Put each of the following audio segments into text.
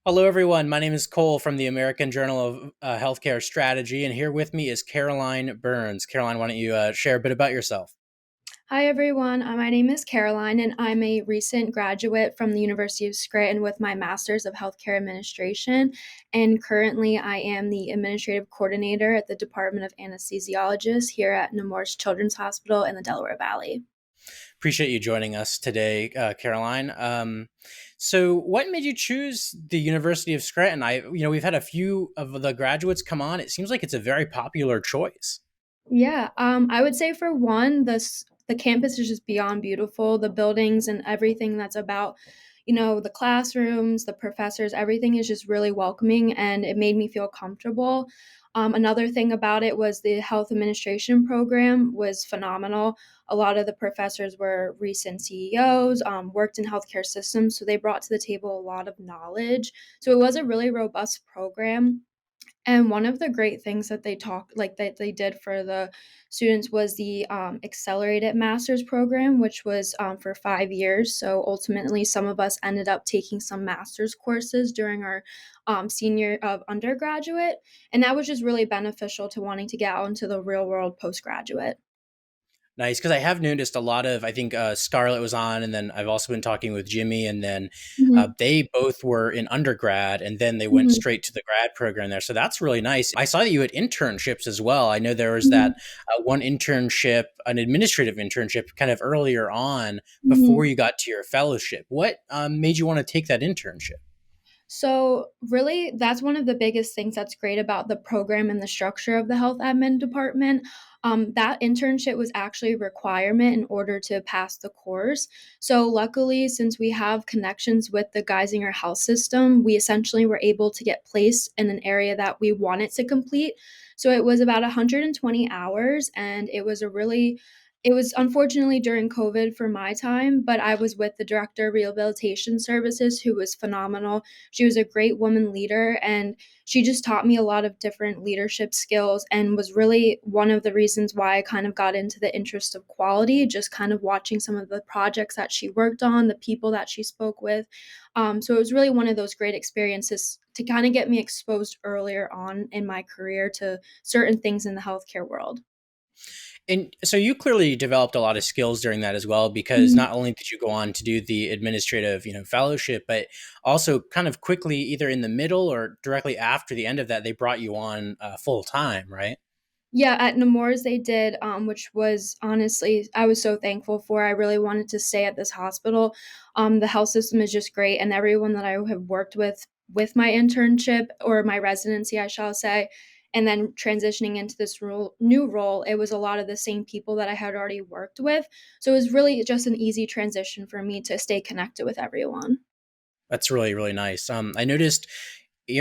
Hello, everyone. My name is Cole from the American Journal of Healthcare Strategy, and here with me is Caroline Burns. Caroline, why don't you share a bit about yourself? Hi, everyone. My name is Caroline, and I'm a recent graduate from the University of Scranton with my Master's of Healthcare Administration. And currently, I am the administrative coordinator at the Department of Anesthesiologists here at Nemours Children's Hospital in the Delaware Valley. Appreciate you joining us today, Caroline. So, what made you choose the University of Scranton? We've had a few of the graduates come on. It seems like it's a very popular choice. Yeah, I would say for one, the campus is just beyond beautiful. The buildings and everything that's about, the classrooms, the professors, everything is just really welcoming, and it made me feel comfortable. Another thing about it was the health administration program was phenomenal. A lot of the professors were recent CEOs, worked in healthcare systems, so they brought to the table a lot of knowledge. So it was a really robust program. And one of the great things that that they did for the students was the accelerated master's program, which was for 5 years. So ultimately, some of us ended up taking some master's courses during our senior of undergraduate, and that was just really beneficial to wanting to get out into the real world postgraduate. Nice, because I have noticed a lot of. I think Scarlett was on, and then I've also been talking with Jimmy, and then Mhm. they both were in undergrad, and then they went Mhm. straight to the grad program there. So that's really nice. I saw that you had internships as well. I know there was Mhm. that one internship, an administrative internship, kind of earlier on before Mhm. you got to your fellowship. What made you want to take that internship? So, really, that's one of the biggest things that's great about the program and the structure of the health admin department. That internship was actually a requirement in order to pass the course. So, luckily, since we have connections with the Geisinger health system, we essentially were able to get placed in an area that we wanted to complete. So, it was about 120 hours, and it was unfortunately during COVID for my time, but I was with the director of rehabilitation services who was phenomenal. She was a great woman leader, and she just taught me a lot of different leadership skills and was really one of the reasons why I kind of got into the interest of quality, just kind of watching some of the projects that she worked on, the people that she spoke with. So it was really one of those great experiences to kind of get me exposed earlier on in my career to certain things in the healthcare world. And so you clearly developed a lot of skills during that as well, because Mhm. not only did you go on to do the administrative, fellowship, but also kind of quickly, either in the middle or directly after the end of that, they brought you on full time, right? Yeah, at Nemours they did, which was honestly I was so thankful for. I really wanted to stay at this hospital. The health system is just great, and everyone that I have worked with my internship or my residency, I shall say, and then transitioning into this new role, it was a lot of the same people that I had already worked with. So it was really just an easy transition for me to stay connected with everyone. That's really, really nice. I noticed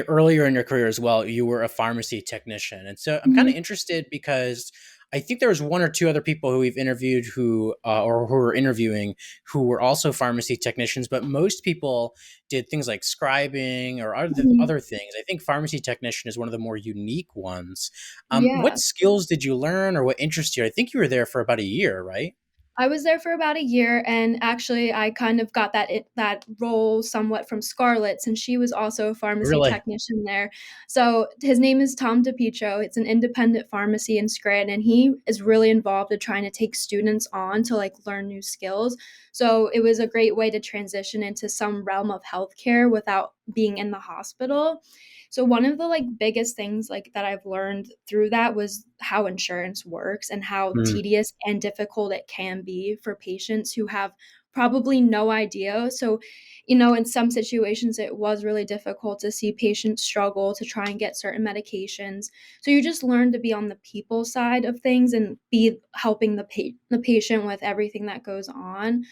earlier in your career as well, you were a pharmacy technician. And so I'm kind of Mhm. interested because I think there was one or two other people who we've interviewed or who were interviewing who were also pharmacy technicians, but most people did things like scribing or Mhm. other things. I think pharmacy technician is one of the more unique ones. Yeah. What skills did you learn or what interests you? I think you were there for about a year, right? I was there for about a year, and actually, I kind of got that role somewhat from Scarlett, since she was also a pharmacy Really? technician there. So his name is Tom DePietro. It's an independent pharmacy in Scranton, and he is really involved in trying to take students on to like learn new skills. So it was a great way to transition into some realm of healthcare without being in the hospital. So one of the like biggest things like that I've learned through that was how insurance works and how tedious and difficult it can be for patients who have probably no idea. So, in some situations it was really difficult to see patients struggle to try and get certain medications. So you just learn to be on the people side of things and be helping the patient with everything that goes on.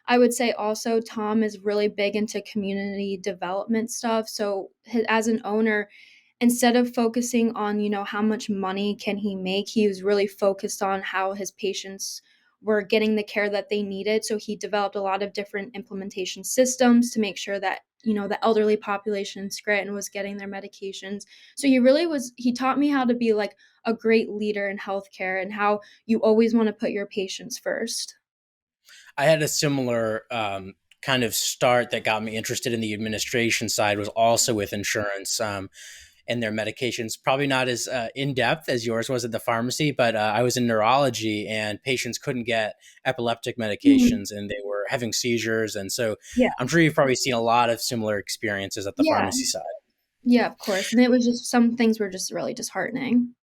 I would say also Tom is really big into community development stuff. So as an owner, instead of focusing on, how much money can he make, he was really focused on how his patients were getting the care that they needed. So he developed a lot of different implementation systems to make sure that, the elderly population in Scranton was getting their medications. So he taught me how to be like a great leader in healthcare and how you always want to put your patients first. I had a similar kind of start that got me interested in the administration side was also with insurance. And their medications. Probably not as in depth as yours was at the pharmacy, but I was in neurology and patients couldn't get epileptic Mhm. medications and they were having seizures. And so Yeah. I'm sure you've probably seen a lot of similar experiences at the Yeah. pharmacy side. Yeah, of course. And it was just some things were just really disheartening.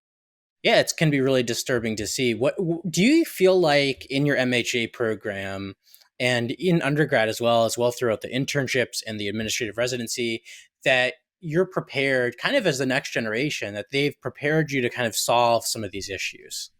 Yeah, it can be really disturbing to see. Do you feel like in your MHA program and in undergrad as well throughout the internships and the administrative residency, that you're prepared kind of as the next generation, that they've prepared you to kind of solve some of these issues?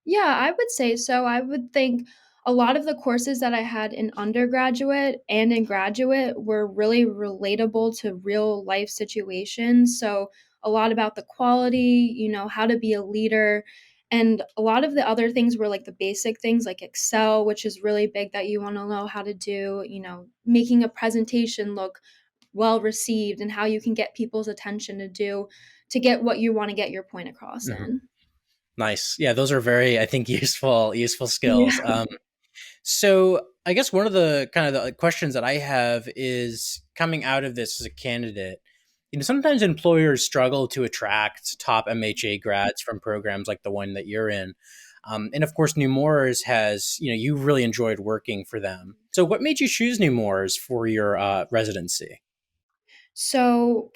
Yeah, I would say so. I would think a lot of the courses that I had in undergraduate and in graduate were really relatable to real life situations. So, a lot about the quality, how to be a leader. And a lot of the other things were like the basic things like Excel, which is really big that you want to know how to do, making a presentation look well received and how you can get people's attention to get what you want to get your point across Mhm. in. Nice. Yeah, those are very, I think, useful skills. Yeah. So I guess one of the kind of the questions that I have is coming out of this as a candidate. Sometimes employers struggle to attract top MHA grads from programs like the one that you're in. And of course, Nemours has, you really enjoyed working for them. So what made you choose Nemours for your residency? So,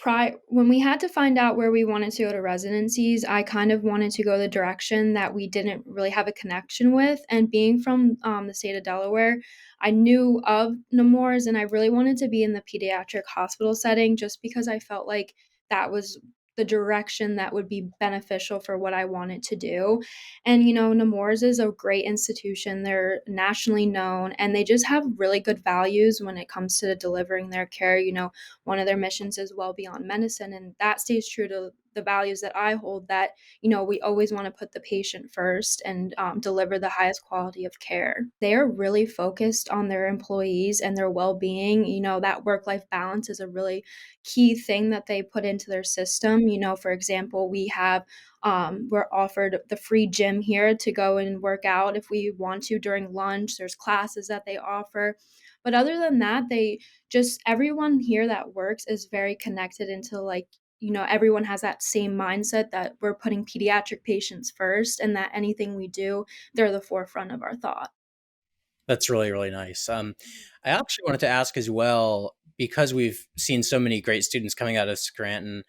when we had to find out where we wanted to go to residencies, I kind of wanted to go the direction that we didn't really have a connection with. And being from the state of Delaware, I knew of Nemours and I really wanted to be in the pediatric hospital setting just because I felt like that was the direction that would be beneficial for what I wanted to do. And, Nemours is a great institution. They're nationally known and they just have really good values when it comes to delivering their care. One of their missions is well beyond medicine, and that stays true to the values that I hold, that we always want to put the patient first and deliver the highest quality of care. They are really focused on their employees and their well-being. That work-life balance is a really key thing that they put into their system. For example, we're offered the free gym here to go and work out if we want to during lunch. There's classes that they offer, but other than that, they just everyone here that works is very connected into, like, everyone has that same mindset that we're putting pediatric patients first and that anything we do, they're the forefront of our thought. That's really, really nice. I actually wanted to ask as well, because we've seen so many great students coming out of Scranton,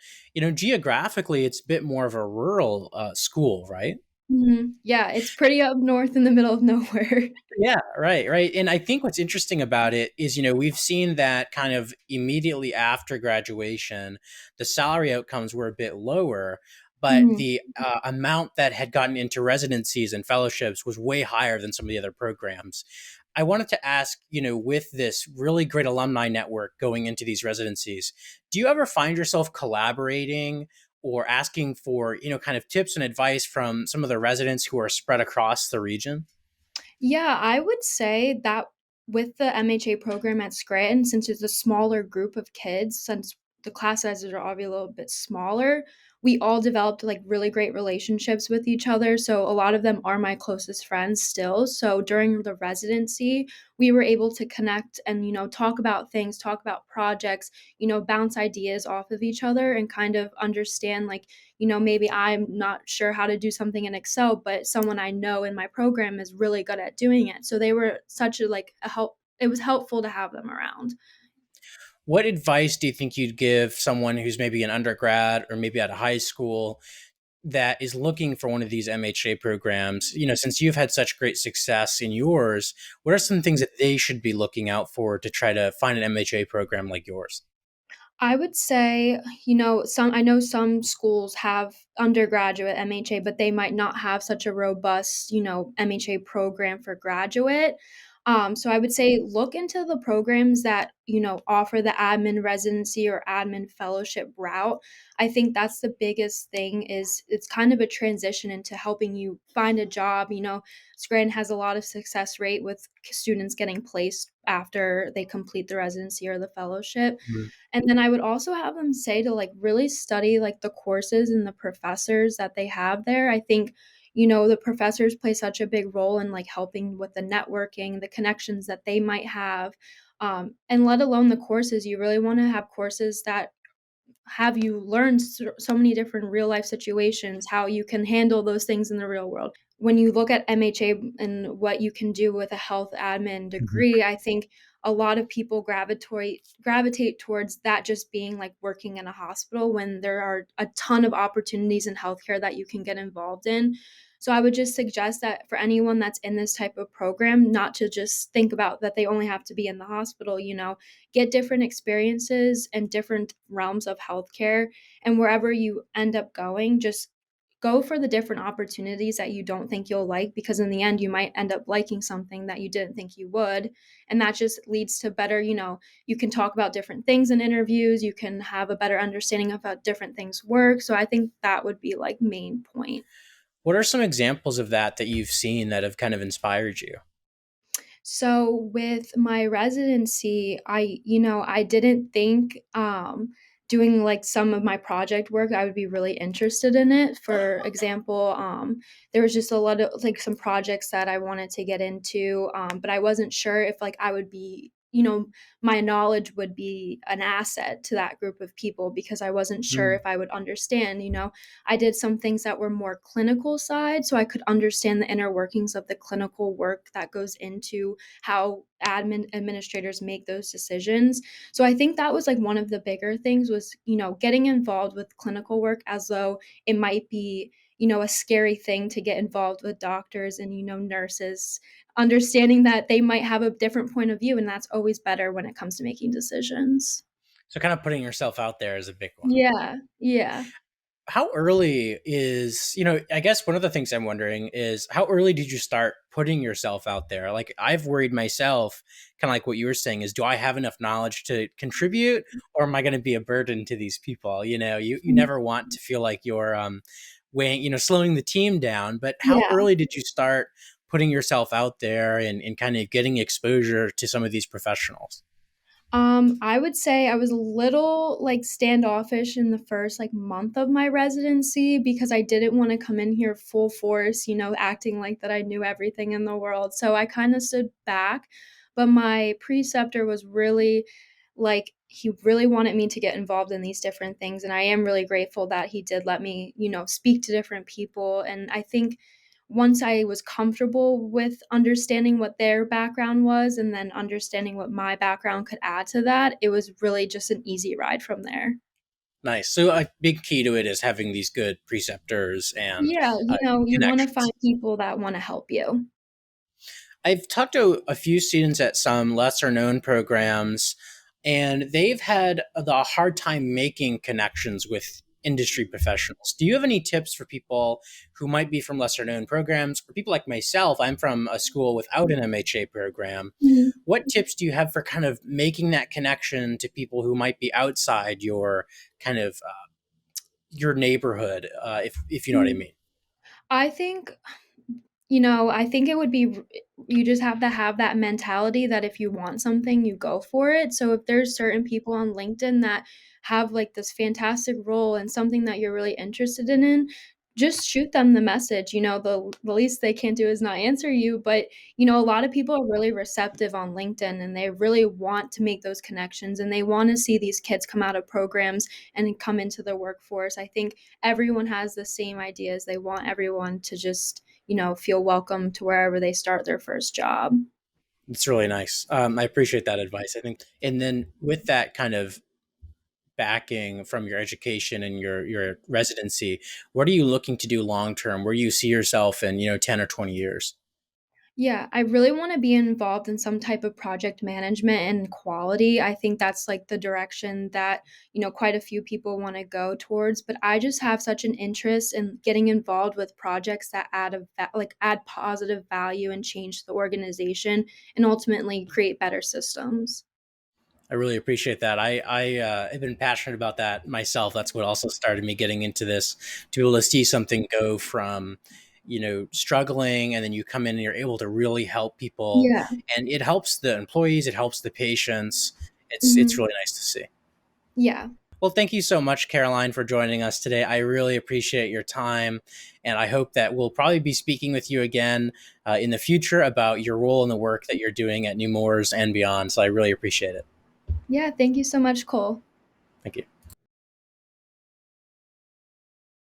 geographically, it's a bit more of a rural school, right? Mhm. Yeah, it's pretty up north in the middle of nowhere. Yeah, right, right. And I think what's interesting about it is, we've seen that kind of immediately after graduation, the salary outcomes were a bit lower, but Mhm. the amount that had gotten into residencies and fellowships was way higher than some of the other programs. I wanted to ask, with this really great alumni network going into these residencies, do you ever find yourself collaborating or asking for, kind of tips and advice from some of the residents who are spread across the region? Yeah, I would say that with the MHA program at Scranton, since it's a smaller group of kids, since the class sizes are obviously a little bit smaller, we all developed like really great relationships with each other. So a lot of them are my closest friends still. So during the residency, we were able to connect and, talk about things, talk about projects, bounce ideas off of each other and kind of understand, like, maybe I'm not sure how to do something in Excel, but someone I know in my program is really good at doing it. So they were such a help. It was helpful to have them around. What advice do you think you'd give someone who's maybe an undergrad or maybe at a high school that is looking for one of these MHA programs? Since you've had such great success in yours, what are some things that they should be looking out for to try to find an MHA program like yours? I would say, I know some schools have undergraduate MHA, but they might not have such a robust, MHA program for graduate. So I would say look into the programs that, offer the admin residency or admin fellowship route. I think that's the biggest thing, is it's kind of a transition into helping you find a job. Scranton has a lot of success rate with students getting placed after they complete the residency or the fellowship. Mhm. And then I would also have them say to, like, really study, like, the courses and the professors that they have there. I think, the professors play such a big role in, like, helping with the networking, the connections that they might have. And let alone the courses, you really want to have courses that have you learn so many different real life situations, how you can handle those things in the real world. When you look at MHA and what you can do with a health admin Mhm. degree, I think a lot of people gravitate towards that just being like working in a hospital when there are a ton of opportunities in healthcare that you can get involved in. So I would just suggest that for anyone that's in this type of program, not to just think about that they only have to be in the hospital, get different experiences and different realms of healthcare. And wherever you end up going, just go for the different opportunities that you don't think you'll like, because in the end, you might end up liking something that you didn't think you would. And that just leads to better, you can talk about different things in interviews, you can have a better understanding of how different things work. So I think that would be like main point. What are some examples of that that you've seen that have kind of inspired you? So with my residency, I didn't think doing like some of my project work, I would be really interested in it. For example, there was just a lot of like some projects that I wanted to get into, but I wasn't sure if like I would be, my knowledge would be an asset to that group of people, because I wasn't sure Mm. if I would understand. I did some things that were more clinical side, so I could understand the inner workings of the clinical work that goes into how administrators make those decisions. So I think that was like one of the bigger things was, getting involved with clinical work, as though it might be, a scary thing to get involved with doctors and, nurses, understanding that they might have a different point of view, and that's always better when it comes to making decisions. So kind of putting yourself out there is a big one. Yeah, yeah. How early is, I guess one of the things I'm wondering is how early did you start putting yourself out there? Like I've worried myself, kind of like what you were saying, is do I have enough knowledge to contribute, or am I going to be a burden to these people? You never want to feel like you're weighing, slowing the team down, but how Yeah. early did you start putting yourself out there and kind of getting exposure to some of these professionals? I would say I was a little like standoffish in the first like month of my residency, because I didn't want to come in here full force, acting like that I knew everything in the world. So I kind of stood back, but my preceptor was really like he really wanted me to get involved in these different things, and I am really grateful that he did let me, speak to different people. And I think once I was comfortable with understanding what their background was and then understanding what my background could add to that, it was really just an easy ride from there. Nice. So a big key to it is having these good preceptors and Yeah, you want to find connections. people that want to help you. I've talked to a few students at some lesser known programs, and they've had the hard time making connections with industry professionals. Do you have any tips for people who might be from lesser known programs, or people like myself? I'm from a school without an MHA program. Mhm. What tips do you have for kind of making that connection to people who might be outside your kind of your neighborhood, if you know what I mean? I think I think it would be you just have to have that mentality that if you want something, you go for it. So if there's certain people on LinkedIn that have like this fantastic role and something that you're really interested in, just shoot them the message. The least they can do is not answer you, but a lot of people are really receptive on LinkedIn, and they really want to make those connections, and they want to see these kids come out of programs and come into the workforce. I think everyone has the same ideas. They want everyone to just feel welcome to wherever they start their first job. It's really nice. I appreciate that advice. I think, and then with that kind of backing from your education and your residency, what are you looking to do long term? Where do you see yourself in 10 or 20 years? Yeah, I really want to be involved in some type of project management and quality. I think that's like the direction that, quite a few people want to go towards, but I just have such an interest in getting involved with projects that add positive value and change the organization and ultimately create better systems. I really appreciate that. I have been passionate about that myself. That's what also started me getting into this, to be able to see something go from, struggling, and then you come in and you're able to really help people, Yeah. and it helps the employees, it helps the patients. It's Mhm. really nice to see. Yeah. Well, thank you so much, Caroline, for joining us today. I really appreciate your time, and I hope that we'll probably be speaking with you again in the future about your role in the work that you're doing at Nemours and beyond. So I really appreciate it. Yeah, thank you so much, Cole. Thank you.